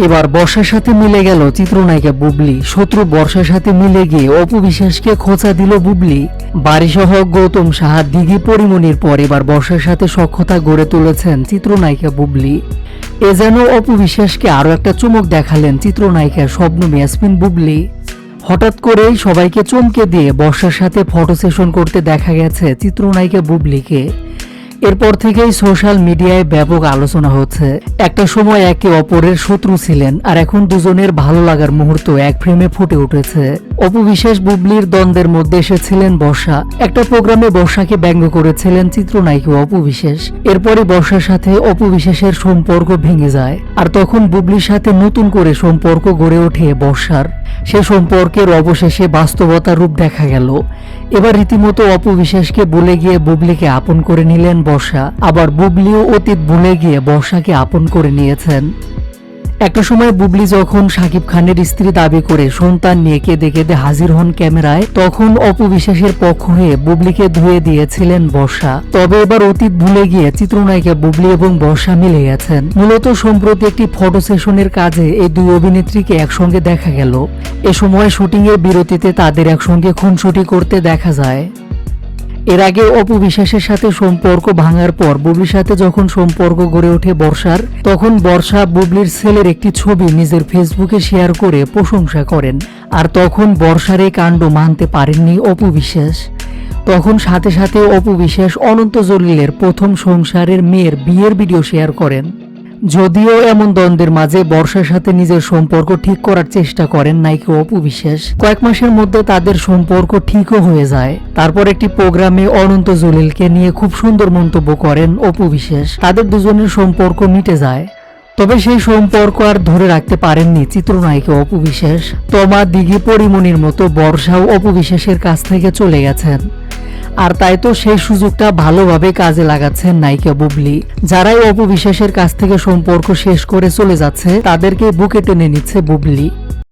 এবার বর্ষার সাথে মিলে গেল চিত্রনায়িকা বুবলি। শত্রু বর্ষার সাথে মিলে গিয়ে অপু বিশ্বাসকে খোঁচা দিল বুবলি। বাড়িসহ গৌতম সাহা দিঘি পরিমণির পর এবার বর্ষার সাথে সখ্যতা গড়ে তুলেছেন চিত্রনায়িকা বুবলি। এ যেন অপু বিশ্বাসকে আরও একটা চমক দেখালেন চিত্রনায়িকা শবনম ইয়াসমিন বুবলি। হঠাৎ করেই সবাইকে চমকে দিয়ে বর্ষার সাথে ফটো সেশন করতে দেখা গেছে চিত্রনায়িকা বুবলিকে। এরপর থেকেই সোশ্যাল মিডিয়ায় ব্যাপক আলোচনা হচ্ছে। একটা সময় একে অপরের শত্রু ছিলেন, আর এখন দুজনের ভালো লাগার মুহূর্ত এক ফ্রেমে ফুটে উঠেছে। অপু বিশ্বাস বুবলির দ্বন্দ্বের মধ্যে এসেছিলেন বর্ষা। একটা প্রোগ্রামে বর্ষাকে ব্যঙ্গ করেছিলেন চিত্রনায়িকা অপু বিশ্বাস। এরপরে বর্ষার সাথে অপু বিশ্বাসের সম্পর্ক ভেঙে যায়, আর তখন বুবলির সাথে নতুন করে সম্পর্ক গড়ে ওঠে বর্ষার। সে সম্পর্কের অবশেষে বাস্তবতার রূপ দেখা গেল। এবার রীতিমতো অপু বিশ্বাসকে ভুলে গিয়ে বুবলিকে আপন করে নিলেন বর্ষা। আবার বুবলিও অতীত ভুলে গিয়ে বর্ষাকে আপন করে নিয়েছেন। একটা সময় বুবলি যখন শাকিব খানের স্ত্রী দাবি করে সন্তান নিয়ে কেঁদে কেঁদে হাজির হন ক্যামেরায়, তখন অপু বিশ্বাসের পক্ষ হয়ে বুবলিকে ধুয়ে দিয়েছিলেন বর্ষা। তবে এবার অতীত ভুলে গিয়ে চিত্রনায়িকা বুবলি এবং বর্ষা মিলে গেছেন। মূলত সম্প্রতি একটি ফটো সেশনের কাজে এই দুই অভিনেত্রীকে একসঙ্গে দেখা গেল। এ সময় শুটিং এর বিরতিতে তাদের একসঙ্গে খুনসুটি করতে দেখা যায়। এর আগে অপু বিশ্বাসের সাথে সম্পর্ক ভাঙার পর বুবলির সাথে যখন সম্পর্ক গড়ে ওঠে বর্ষার, তখন বর্ষা বুবলির ছেলের একটি ছবি নিজের ফেসবুকে শেয়ার করে প্রশংসা করেন। আর তখন বর্ষার এই কাণ্ড মানতে পারেননি অপু বিশ্বাস। তখন সাথে সাথে অপু বিশ্বাস অনন্ত জলিলের প্রথম সংসারের মেয়ের বিয়ের ভিডিও শেয়ার করেন। যদিও এমন দ্বন্দ্বের মাঝে বর্ষার সাথে নিজের সম্পর্ক ঠিক করার চেষ্টা করেন নায়িকা অপু বিশ্বাস। কয়েক মাসের মধ্যে তাদের সম্পর্ক ঠিকও হয়ে যায়। তারপর একটি প্রোগ্রামে অনন্ত জলিলকে নিয়ে খুব সুন্দর মন্তব্য করেন অপু বিশ্বাস। তাদের দুজনের সম্পর্ক মিটে যায়। তবে সেই সম্পর্ক আর ধরে রাখতে পারেননি চিত্রনায়িকা অপু বিশ্বাস। তমা দিঘি পরিমণির মতো বর্ষাও অপু বিশ্বাসের কাছ থেকে চলে গেছেন। আর তাই তো সেই সুযোগটা ভালোভাবে কাজে লাগাচ্ছেন নায়িকা বুবলি। যারাই অপু বিশ্বাসের কাছ থেকে সম্পর্ক শেষ করে চলে যাচ্ছে, তাদেরকে বুকে টেনে নিচ্ছে বুবলি।